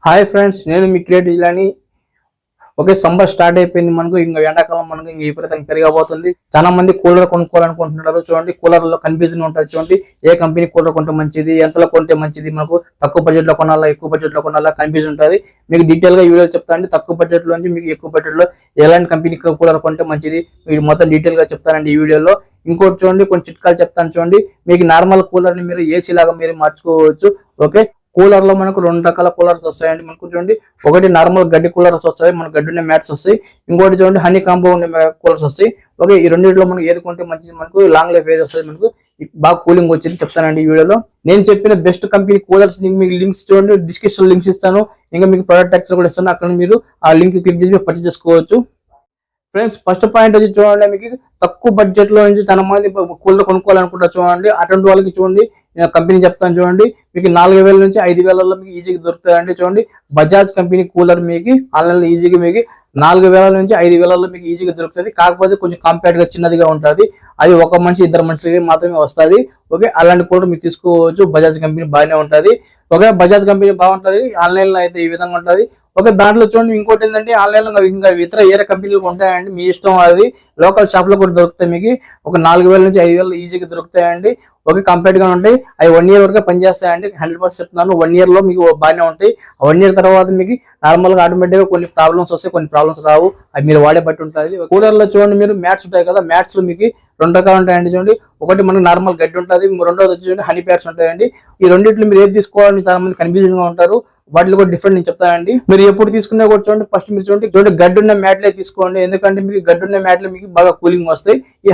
Hi friends, నేను మీ creative జిల్లాని. Okay, summer start అయిపోయింది. మనకు ఇంకా ఎండాకాలం మనకు ఇంకా విపరీతంగా పెరిగబోతుంది. చాలా మంది కూలర్ కొనుక్కోవాలనుకుంటున్నారు. చూడండి, కూలర్ లో కన్ఫ్యూజన్ ఉంటుంది. చూడండి, ఏ కంపెనీ కూలర్ కొంటే మంచిది, ఎంతలో కొంటే మంచిది, మనకు తక్కువ బడ్జెట్ లో కొనాలా, ఎక్కువ బడ్జెట్ లో కొనాలా, కన్ఫ్యూజన్ ఉంటుంది. మీకు డీటెయిల్ గా వీడియో చెప్తానండి. తక్కువ బడ్జెట్ లో నుంచి మీకు ఎక్కువ బడ్జెట్ లో ఎలాంటి కంపెనీ కూలర్ కొంటే మంచిది, మీకు మొత్తం డీటెయిల్ గా చెప్తానండి ఈ వీడియోలో. ఇంకోటి చూడండి, కొన్ని చిట్కాలు చెప్తాను చూడండి. మీకు నార్మల్ కూలర్ ని మీరు ఏసీ లాగా మీరు మార్చుకోవచ్చు. ఓకే, కూలర్ లో మనకు రెండు రకాల కూలర్స్ వస్తాయండి. మనకు చూడండి, ఒకటి నార్మల్ గడ్డి కూలర్స్ వస్తాయి, మనకు గడ్డి ఉండే మ్యాట్స్ వస్తాయి. ఇంకోటి చూడండి, హనీ కాంబో ఉండే కూలర్స్ వస్తాయి. ఓకే, ఈ రెండింటిలో మనకు ఏది కొంటే మంచిది, మనకు లాంగ్ లైఫ్ ఏది వస్తుంది, మనకు బాగా కూలింగ్ వచ్చింది చెప్తానండి ఈ వీడియోలో. నేను చెప్పిన బెస్ట్ కంపెనీ కూలర్స్ మీకు లింక్స్ చూడండి, డిస్క్రిప్షన్ లింక్స్ ఇస్తాను. ఇంకా మీకు ప్రొడక్ట్ టెక్స్ కూడా ఇస్తాను. అక్కడ మీరు ఆ లింక్ క్లిక్ చేసి పర్చేస్ చేసుకోవచ్చు. ఫ్రెండ్స్, ఫస్ట్ పాయింట్ వచ్చి చూడండి, మీకు తక్కువ బడ్జెట్ లో నుంచి చాలా మంది కూలర్ కొనుక్కోవాలనుకుంటారు. చూడండి, అటువంటి వాళ్ళకి చూడండి కంపెనీ చెప్తాను. చూడండి, మీకు 4,000 నుంచి 5,000 మీకు ఈజీగా దొరుకుతాయండి. చూడండి, బజాజ్ కంపెనీ కూలర్ మీకు ఆన్లైన్ లో ఈజీగా మీకు 4,000 నుంచి 5,000 మీకు ఈజీగా దొరుకుతుంది. కాకపోతే కొంచెం కాంపాక్ట్ గా చిన్నదిగా ఉంటుంది. అది ఒక మనిషి ఇద్దరు మనుషులకి మాత్రమే వస్తుంది. ఓకే, అలాంటి కూలర్ మీరు తీసుకోవచ్చు. బజాజ్ కంపెనీ బాగానే ఉంటుంది. ఓకే, బజాజ్ కంపెనీ బాగుంటుంది. ఆన్లైన్ లో అయితే ఈ విధంగా ఉంటుంది. ఓకే, దాంట్లో చూడండి, ఇంకోటి ఏంటంటే ఆన్లైన్ లో ఇంకా ఇతర ఏరే కంపెనీలు ఉంటాయండి, మీ ఇష్టం. అది లోకల్ షాప్ లో కూడా దొరుకుతాయి. మీకు ఒక 4,000 నుంచి 5,000 ఈజీగా దొరుకుతాయండి. ఓకే, కంప్లీట్ గా ఉంటాయి. అవి 1 year వరకు పనిచేస్తాయండి. 100% చెప్తున్నాను. 1 year లో మీకు బాగానే ఉంటాయి. 1 year తర్వాత మీకు నార్మల్ గా ఆటోమేటిక్ గా కొన్ని ప్రాబ్లమ్స్ వస్తాయి, కొన్ని ప్రాబ్లమ్స్ రావు. అవి మీరు వాడే బట్టి ఉంటుంది. కూలర్ లో చూడండి, మీరు మ్యాట్స్ ఉంటాయి కదా, మ్యాట్స్ లో మీకు రెండు రకాలు ఉంటాయండి. చూడండి, ఒకటి మనకు నార్మల్ గడ్డి ఉంటుంది, రెండోది వచ్చి చూడండి హనీ ప్యాడ్స్ ఉంటాయండి. ఈ రెండింటిలో మీరు ఏది తీసుకోవాలని చాలా మంది కన్ఫ్యూజన్ గా ఉంటారు. వాటిలో కూడా డిఫరెంట్ నేను చెప్తానండి. మీరు ఎప్పుడు తీసుకున్నా కూడా చూడండి, ఫస్ట్ మీరు చూడండి గడ్డి ఉన్న మ్యాట్లే తీసుకోండి. ఎందుకంటే మీకు గడ్డి ఉన్న మ్యాట్లు మీకు బాగా కూలింగ్ వస్తాయి. ఈ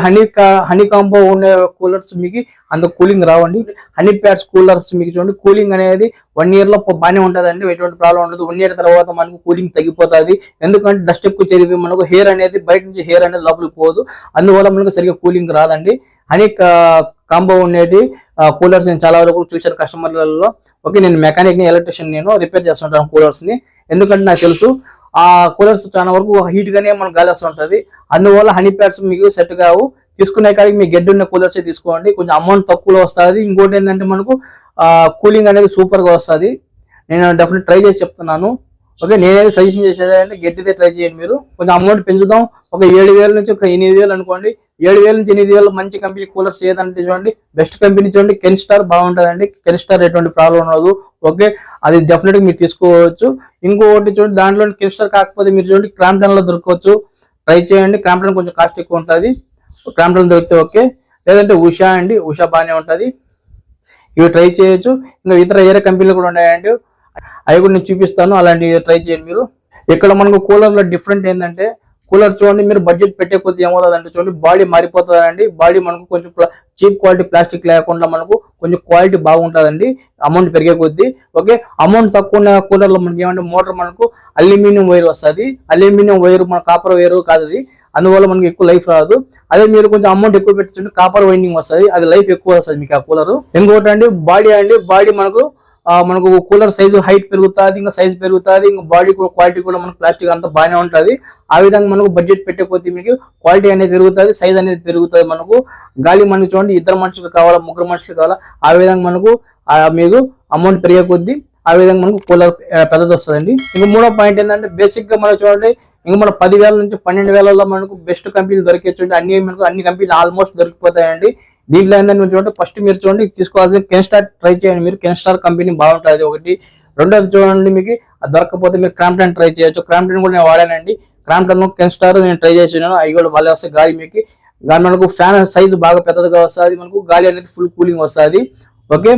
హనీ కాంబో ఉన్న కూలర్స్ మీకు అంత కూలింగ్ రావండి. హనీ ప్యాడ్స్ కూలర్స్ మీకు చూడండి, కూలింగ్ అనేది 1 year లో బాగానే ఉంటుందండి. ఎటువంటి ప్రాబ్లం ఉండదు. 1 year తర్వాత మనకు కూలింగ్ తగ్గిపోతుంది. ఎందుకంటే డస్ట్ ఎక్కువ చెరిపి మనకు హెయిర్ అనేది బయట నుంచి హెయిర్ అనేది లోపలికి పోదు. అందువల్ల మనకు సరిగ్గా కూలింగ్ రాదండి. హనీ కాంబో ఉండేది కూలర్స్ నేను చాలా వరకు చూశాను కస్టమర్లలో. ఓకే, నేను మెకానిక్ ని, ఎలక్ట్రిషియన్, నేను రిపేర్ చేస్తుంటాను కూలర్స్ ని. ఎందుకంటే నాకు తెలుసు ఆ కూలర్స్ చాలా వరకు హీట్ గానే మనకు గాలి వస్తుంటది. అందువల్ల హనీ ప్యాడ్స్ మీకు సెట్ కావు. తీసుకునే కాడికి మీ గడ్డి ఉన్న కూలర్స్ తీసుకోండి. కొంచెం అమౌంట్ తక్కువలో వస్తుంది. ఇంకోటి ఏంటంటే మనకు కూలింగ్ అనేది సూపర్ గా వస్తుంది. నేను డెఫినెట్ ట్రై చేసి చెప్తున్నాను. ఓకే, నేనైతే సజెషన్ చేసేది అంటే గట్టిదే ట్రై చేయండి. మీరు కొంచెం అమౌంట్ పెంచుదాం. ఒక 7,000 నుంచి ఒక 8,000 అనుకోండి. 7,000 నుంచి 8,000 మంచి కంపెనీ కూలర్స్ ఏదంటే చూడండి, బెస్ట్ కంపెనీ చూడండి, కెన్స్టార్ బాగుంటుందండి. కెన్స్టార్ ఎటువంటి ప్రాబ్లం ఉండదు. ఓకే, అది డెఫినెట్ గా మీరు తీసుకోవచ్చు. ఇంకొకటి చూడండి, దాంట్లో కెన్స్టార్ కాకపోతే మీరు చూడండి క్రాంప్టన్ లో దొరకవచ్చు. ట్రై చేయండి. క్రాంప్టన్ కొంచెం కాస్ట్ ఎక్కువ ఉంటుంది. క్రాంప్టన్ దొరికితే ఓకే. లేదంటే ఉషా అండి, ఉషా బాగానే ఉంటుంది. ఇవి ట్రై చేయొచ్చు. ఇంకా ఇతర ఏరే కంపెనీలు కూడా ఉన్నాయండి, అవి కూడా నేను చూపిస్తాను. అలాంటివి ట్రై చేయండి మీరు. ఇక్కడ మనకు కూలర్ లో డిఫరెంట్ ఏంటంటే, కూలర్ చూడండి, మీరు బడ్జెట్ పెట్టే కొద్ది ఏమవుతుందంటే చూడండి, బాడీ మారిపోతుందండి. బాడీ మనకు కొంచెం చీప్ క్వాలిటీ ప్లాస్టిక్ లేకుండా మనకు కొంచెం క్వాలిటీ బాగుంటుందండి అమౌంట్ పెరిగే కొద్దీ. ఓకే, అమౌంట్ తక్కువ ఉన్న కూలర్ లో మనకి ఏమంటే మోటార్ మనకు అల్యూమినియం వైర్ వస్తుంది. అల్యూమినియం వైర్ మన కాపర్ వైర్ కాదు అది. అందువల్ల మనకి ఎక్కువ లైఫ్ రాదు. అదే మీరు కొంచెం అమౌంట్ ఎక్కువ పెట్టించండి, కాపర్ వైండింగ్ వస్తుంది. అది లైఫ్ ఎక్కువ వస్తుంది మీకు ఆ కూలర్. ఇంకోటి అండి బాడీ మనకు కూలర్ సైజు హైట్ పెరుగుతుంది, ఇంకా సైజ్ పెరుగుతుంది, ఇంకా బాడీ కూడా క్వాలిటీ కూడా మనకు ప్లాస్టిక్ అంతా బాగానే ఉంటుంది. ఆ విధంగా మనకు బడ్జెట్ పెట్టే కొద్దీ మీకు క్వాలిటీ అనేది పెరుగుతుంది, సైజ్ అనేది పెరుగుతుంది. మనకు గాలి మనకు చూడండి, ఇద్దరు మనుషులు కావాలా, ముగ్గురు మనుషులు కావాలా, ఆ విధంగా మనకు మీకు అమౌంట్ పెరిగే కొద్దీ ఆ విధంగా మనకు కూలర్ పెద్దది వస్తుందండి. ఇంకా మూడో పాయింట్ ఏంటంటే, బేసిక్ గా మనం చూడండి, ఇంకా మన 10,000 నుంచి 12,000 మనకు బెస్ట్ కంపెనీలు దొరికేచ్చు. అన్ని కంపెనీలు ఆల్మోస్ట్ దొరికిపోతాయండి. దీంట్లో ఏంటంటే చూడండి, ఫస్ట్ మీరు చూడండి తీసుకోవాల్సిన కెన్స్టార్ ట్రై చేయండి. మీరు కెన్స్టార్ కంపెనీ బాగుంటుంది ఒకటి. రెండోది చూడండి, మీకు అది దొరకకపోతే మీరు క్రాంప్టన్ ట్రై చేయొచ్చు. క్రాంప్టన్ కూడా నేను వాడానండి. క్రాంప్టన్ కెన్స్టార్ నేను ట్రై చేసినాను. అవి కూడా వాళ్ళే వస్తాయి. గాలి మీకు మనకు ఫ్యాన్ సైజు బాగా పెద్దదిగా వస్తుంది. మనకు గాలి అనేది ఫుల్ కూలింగ్ వస్తుంది. ఓకే,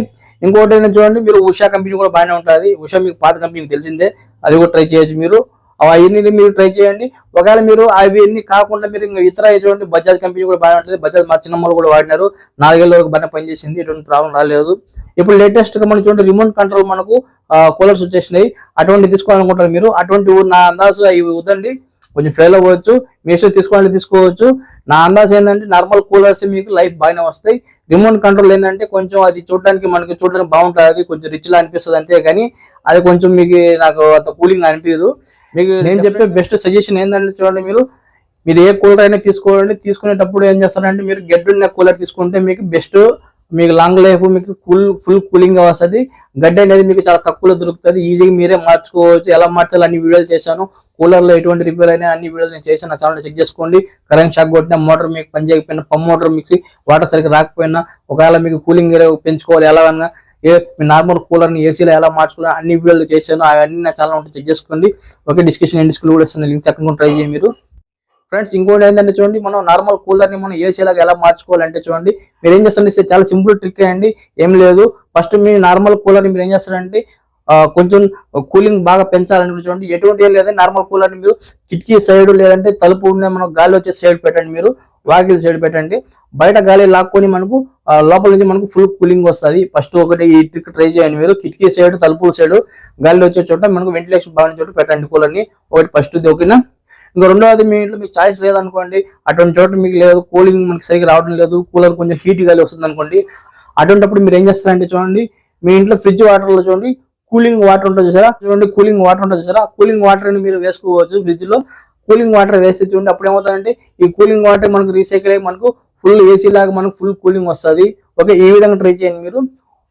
ఇంకోటి ఏంటంటే చూడండి, మీరు ఉషా కంపెనీ కూడా బాగానే ఉంటుంది. ఉషా మీకు పాత కంపెనీ తెలిసిందే, అది కూడా ట్రై చేయొచ్చు మీరు. అవన్నీ మీరు ట్రై చేయండి. ఒకవేళ మీరు అవి అన్ని కాకుండా మీరు ఇంకా ఇతర చూడండి, బజాజ్ కంపెనీ కూడా బాగా ఉంటుంది. బజాజ్ మా చిన్నమ్మలు కూడా వాడినారు. 4 ఏళ్ళ వరకు బాగా పనిచేసింది, ఎటువంటి ప్రాబ్లం రాలేదు. ఇప్పుడు లేటెస్ట్ గా మనం చూడండి, రిమోట్ కంట్రోల్ మనకు కూలర్స్ వచ్చేసినాయి. అటువంటి తీసుకోవాలనుకుంటారు మీరు. అటువంటి నా అందాజు అవి వద్దండి, కొంచెం ఫెయిల్ అవ్వచ్చు. మీ ఇష్టం తీసుకోవాలంటే తీసుకోవచ్చు. నా అందాజు ఏంటంటే, నార్మల్ కూలర్స్ మీకు లైఫ్ బాగానే వస్తాయి. రిమోట్ కంట్రోల్ ఏంటంటే కొంచెం అది చూడడానికి బాగుంటుంది, కొంచెం రిచ్ లా అనిపిస్తుంది అంతే. కానీ అది కొంచెం మీకు నాకు అంత కూలింగ్ అనిపించదు. మీకు నేను చెప్పే బెస్ట్ సజెషన్ ఏంటంటే చూడండి, మీరు ఏ కూలర్ అయినా తీసుకోవాలంటే తీసుకునేటప్పుడు ఏం చేస్తారంటే, మీరు గడ్డి ఉన్న కూలర్ తీసుకుంటే మీకు బెస్ట్. మీకు లాంగ్ లైఫ్, మీకు ఫుల్ కూలింగ్ గా వస్తుంది. గడ్డి అనేది మీకు చాలా తక్కువలో దొరుకుతుంది. ఈజీగా మీరే మార్చుకోవచ్చు. ఎలా మార్చాలి అన్ని వీడియోలు చేశాను. కూలర్ లో ఎటువంటి రిపేర్ అయినా అన్ని వీడియోలు నేను చేశాను. నా ఛానల్ చెక్ చేసుకోండి. కరెంట్ షాక్ కొట్టిన, మోటార్ మీకు పని చేయకపోయినా, పంప్ మోటార్ మీకు వాటర్ సరిగ్గా రాకపోయినా, ఒకవేళ మీకు కూలింగ్ పెంచుకోవాలి ఎలాగన్నా, మీ నార్మల్ కూలర్ని ఏసీలో ఎలా మార్చుకోవాలి అన్ని వీడియోలు చేశాను. అవన్నీ నా ఛానల్ ఉంటే చెక్ చేసుకోండి. ఓకే, డిస్క్రిప్షన్ ఎండ్ స్కూల్ కూడా వస్తుంది, లింక్ తక్కువ ట్రై చేయండి మీరు. ఫ్రెండ్స్ ఇంకోటి ఏంటంటే చూడండి, మనం నార్మల్ కూలర్ని మనం ఏసీ లాగా ఎలా మార్చుకోవాలంటే చూడండి, మీరు ఏం చేస్తారంటే చాలా సింపుల్ ట్రిక్ అండి, ఏం లేదు. ఫస్ట్ మీ నార్మల్ కూలర్ని మీరు ఏం చేస్తారంటే కొంచెం కూలింగ్ బాగా పెంచాలని చూడండి, ఎటువంటి ఏం లేదంటే నార్మల్ కూలర్ని మీరు కిటికీ సైడ్ లేదంటే తలుపు ఉన్న మనం గాలి వచ్చే సైడ్ పెట్టండి, మీరు వాకిల్ సైడ్ పెట్టండి. బయట గాలి లాక్కొని మనకు లోపల నుంచి మనకు ఫుల్ కూలింగ్ వస్తుంది. ఫస్ట్ ఒకటి ఈ ట్రిక్ ట్రై చేయండి మీరు. కిటికీ సైడ్ తలుపు సైడ్ గాలి వచ్చే చోట మనకు వెంటిలేషన్ బాగా చోట పెట్టండి కూలర్ని. ఒకటి ఫస్ట్ ఓకేనా. ఇంకా రెండవది, మీ ఇంట్లో మీకు చాయిస్ లేదనుకోండి, అటువంటి చోట మీకు లేదు, కూలింగ్ మనకి సరిగ్గా రావడం లేదు, కూలర్ కొంచెం హీట్ గాలి వస్తుంది అనుకోండి, అటువంటిప్పుడు మీరు ఏం చేస్తారంటే చూడండి, మీ ఇంట్లో ఫ్రిడ్జ్ వాటర్ లో చూడండి కూలింగ్ వాటర్ ఉంటుంది చూసారా, చూడండి కూలింగ్ వాటర్ ఉంటుంది చూసారా, కూలింగ్ వాటర్ ని మీరు వేసుకోవచ్చు ఫ్రిడ్జ్ లో. కూలింగ్ వాటర్ వేస్తే చూడండి అప్పుడు ఏమవుతుందంటే ఈ కూలింగ్ వాటర్ మనకు రీసైకిల్ అయ్యి మనకు ఫుల్ ఏసీ లాగా మనకు ఫుల్ కూలింగ్ వస్తుంది. ఓకే, ఈ విధంగా ట్రై చేయండి మీరు.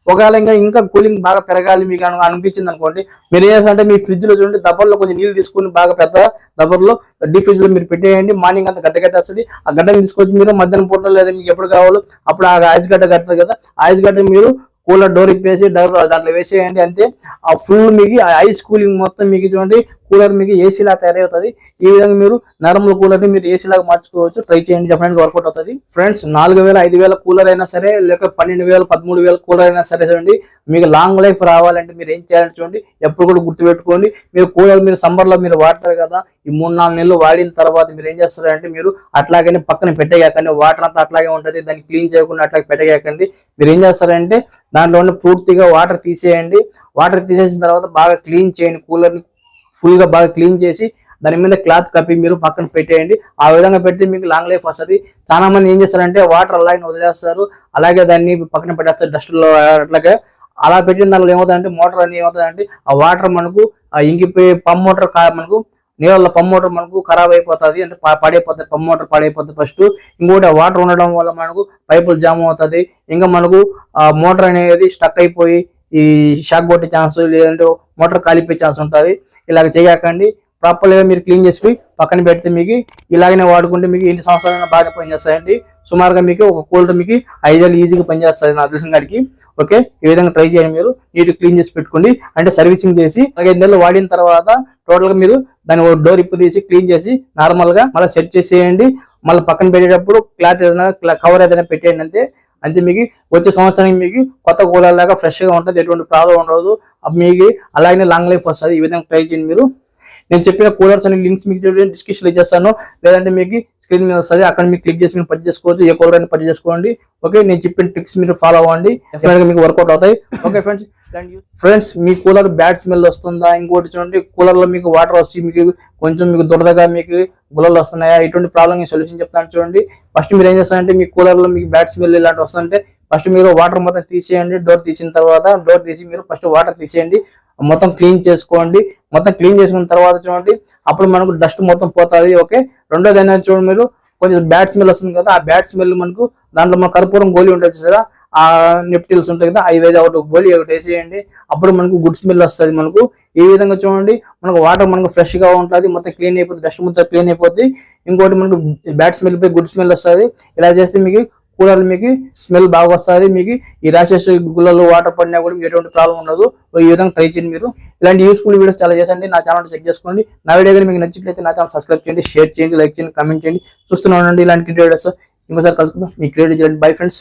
ఒకవేళ ఇంకా కూలింగ్ బాగా పెరగాలి మీకు అనిపించింది అనుకోండి, మీరు ఏం చేస్తారంటే మీ ఫ్రిడ్జ్ లో చూడండి దబ్బర్లో కొంచెం నీళ్ళు తీసుకుని బాగా పెద్ద దబ్బర్లో డీప్ ఫ్రిడ్జ్ లో మీరు పెట్టేయండి. మార్నింగ్ అంతా గడ్డ వస్తుంది. ఆ గడ్డని తీసుకొచ్చి మీరు మధ్యాహ్నం పూట లేదా మీకు ఎప్పుడు కావాలో అప్పుడు ఆ ఐస్ గడ్డ కడుతుంది కదా, ఐస్ గడ్డ మీరు కూలర్ డోర్ ఇప్పేసి దాంట్లో వేసేయండి. అంతే, ఆ ఫుల్ మీకు ఐస్ కూలింగ్ మొత్తం మీకు చూడండి కూలర్ మీకు ఏసీ లాగా తయారవుతుంది. ఈ విధంగా మీరు నార్మల్ కూలర్ ని మీరు ఏసీ లాగా మార్చుకోవచ్చు. ట్రై చేయండి, డెఫినెట్గా వర్కౌట్ అవుతుంది. ఫ్రెండ్స్ 4000 5000 కూలర్ అయినా సరే, లేక 12000 13000 కూలర్ అయినా సరే చూడండి, మీకు లాంగ్ లైఫ్ రావాలంటే మీరు ఏం చేయాలని చూడండి, ఎప్పుడు కూడా గుర్తుపెట్టుకోండి. మీరు కూలర్ మీరు సమ్మర్ లో మీరు వాడతారు కదా, ఈ 3-4 నెలలు వాడిన తర్వాత మీరు ఏం చేస్తారంటే మీరు అట్లాగే పక్కన పెట్టేయకండి. వాటర్ అంతా అట్లాగే ఉంటుంది, దాన్ని క్లీన్ చేయకుండా అట్లాగే పెట్టేయకండి. మీరు ఏం చేస్తారంటే దాంట్లో పూర్తిగా వాటర్ తీసేయండి. వాటర్ తీసేసిన తర్వాత బాగా క్లీన్ చేయండి. కూలర్ని ఫుల్ గా బాగా క్లీన్ చేసి దాని మీద క్లాత్ కప్పి మీరు పక్కన పెట్టేయండి. ఆ విధంగా పెడితే మీకు లాంగ్ లైఫ్ వస్తుంది. చాలా మంది ఏం చేస్తారంటే వాటర్ అలాగే వదిలేస్తారు, అలాగే దాన్ని పక్కన పెట్టేస్తారు డస్ట్ లో. అట్లాగే అలా పెట్టిన దానిలో ఏమవుతుందంటే మోటార్ అని ఏమవుతుందంటే ఆ వాటర్ మనకు ఇంకిపోయి పంప్ మోటార్ మనకు నీళ్ళ పంప్ మోటార్ మనకు ఖరాబ్ అయిపోతుంది, అంటే పడైపోతుంది, పంప్ మోటార్ పడైపోతుంది ఫస్ట్. ఇంకోటి వాటర్ ఉండడం వల్ల మనకు పైపులు జామ్ అవుతుంది. ఇంకా మనకు ఆ మోటార్ అనేది స్టక్ అయిపోయి ఈ షాక్ కొట్టే ఛాన్స్, లేదంటే మోటార్ కాలిపోయే ఛాన్స్ ఉంటుంది. ఇలాగ చేయకండి. ప్రాపర్గా మీరు క్లీన్ చేసి పక్కన పెడితే మీకు ఇలాగనే వాడుకుంటే మీకు ఎన్ని సంవత్సరాలైనా బాగా పనిచేస్తాయండి. సుమారుగా మీకు ఒక కూలర్ మీకు 5 ఏళ్ళు ఈజీగా పనిచేస్తుంది నా తెలిసిన కాడికి. ఓకే, ఈ విధంగా ట్రై చేయండి మీరు. నీట్ క్లీన్ చేసి పెట్టుకోండి, అంటే సర్వీసింగ్ చేసి 5 నెలలు వాడిన తర్వాత టోటల్ గా మీరు దాని డోర్ ఇప్పు తీసి క్లీన్ చేసి నార్మల్ గా మళ్ళీ సెట్ చేసేయండి. మళ్ళీ పక్కన పెట్టేటప్పుడు క్లాత్ ఏదైనా కవర్ ఏదైనా పెట్టేయండి. అంతే మీకు వచ్చే సంవత్సరానికి మీకు కొత్త కూలర్ లాగా ఫ్రెష్ గా ఉంటుంది, ఎటువంటి ప్రాబ్లం ఉండదు. మీకు అలాగే లాంగ్ లైఫ్ వస్తుంది. ఈ విధంగా ట్రై చేయండి మీరు. నేను చెప్పిన కూలర్స్ అనే లింక్స్ మీకు డిస్క్రిప్షన్ లో చేస్తాను, లేదంటే మీకు స్క్రీన్ మీద వస్తుంది, అక్కడ మీకు క్లిక్ చేసి మీరు పర్చేస్ చేసుకోవచ్చు. ఏ కూలర్ అయినా పర్చేస్ చేసుకోండి. ఓకే, నేను చెప్పిన ట్రిక్స్ మీరు ఫాలో అవ్వండి, మీకు వర్కౌట్ అవుతాయి. ఓకే ఫ్రెండ్స్, మీ కూలర్ బ్యాడ్ స్మెల్ వస్తుందా? ఇంకోటి చూడండి, కూలర్ లో మీకు వాటర్ వచ్చి మీకు కొంచెం మీకు దురదగా మీకు గుల్లలు వస్తున్నాయా? ఇటువంటి ప్రాబ్లమ్ సొల్యూషన్ చెప్తాను చూడండి. ఫస్ట్ మీరు ఏం చేస్తారంటే మీ కూలర్ లో మీకు బ్యాడ్ స్మెల్ ఇలాంటి వస్తుంటే ఫస్ట్ మీరు వాటర్ మొత్తం తీసేయండి. డోర్ తీసిన తర్వాత డోర్ తీసి మీరు ఫస్ట్ వాటర్ తీసేయండి, మొత్తం క్లీన్ చేసుకోండి. మొత్తం క్లీన్ చేసుకున్న తర్వాత చూడండి అప్పుడు మనకు డస్ట్ మొత్తం పోతుంది. ఓకే, రెండోది ఏంటంటే చూడండి, మీరు కొంచెం బ్యాడ్ స్మెల్ వస్తుంది కదా, ఆ బ్యాడ్ స్మెల్ మనకు దాంట్లో మన కర్పూరం గోళీ ఉంటుంది చూసారా, ఆ నెప్టిల్స్ ఉంటాయి కదా, అవి ఒకటి గోళీ ఒకటి వేసేయండి. అప్పుడు మనకు గుడ్ స్మెల్ వస్తుంది మనకు. ఈ విధంగా చూడండి మనకు వాటర్ మనకు ఫ్రెష్ గా ఉంటుంది, మొత్తం క్లీన్ అయిపోతుంది, డస్ట్ మొత్తం క్లీన్ అయిపోతుంది. ఇంకోటి మనకు బ్యాడ్ స్మెల్ పోయి గుడ్ స్మెల్ వస్తుంది. ఇలా చేస్తే మీకు కూలర్ మీకు స్మెల్ బాగా వస్తుంది. మీకు ఈ ర్యాషెస్ గుళ్ళలో వాటర్ పడినా కూడా ఎటువంటి ప్రాబ్లం ఉండదు. ఈ విధంగా ట్రై చేయండి మీరు. ఇలాంటి యూస్ఫుల్ వీడియోస్ చాలా చేసండి. నా ఛానల్ చెక్ చేసుకోండి. నా వీడియో కానీ మీకు నచ్చినట్లయితే నా ఛానల్ సబ్స్క్రైబ్ చేయండి, షేర్ చేయండి, లైక్ చేయండి, కామెంట్ చేయండి. చూస్తూనే ఉండండి ఇలాంటి వీడియోస్. ఇంకోసారి కలుసుకుందాం. మీ క్రియేట్ చేయండి. Bye friends.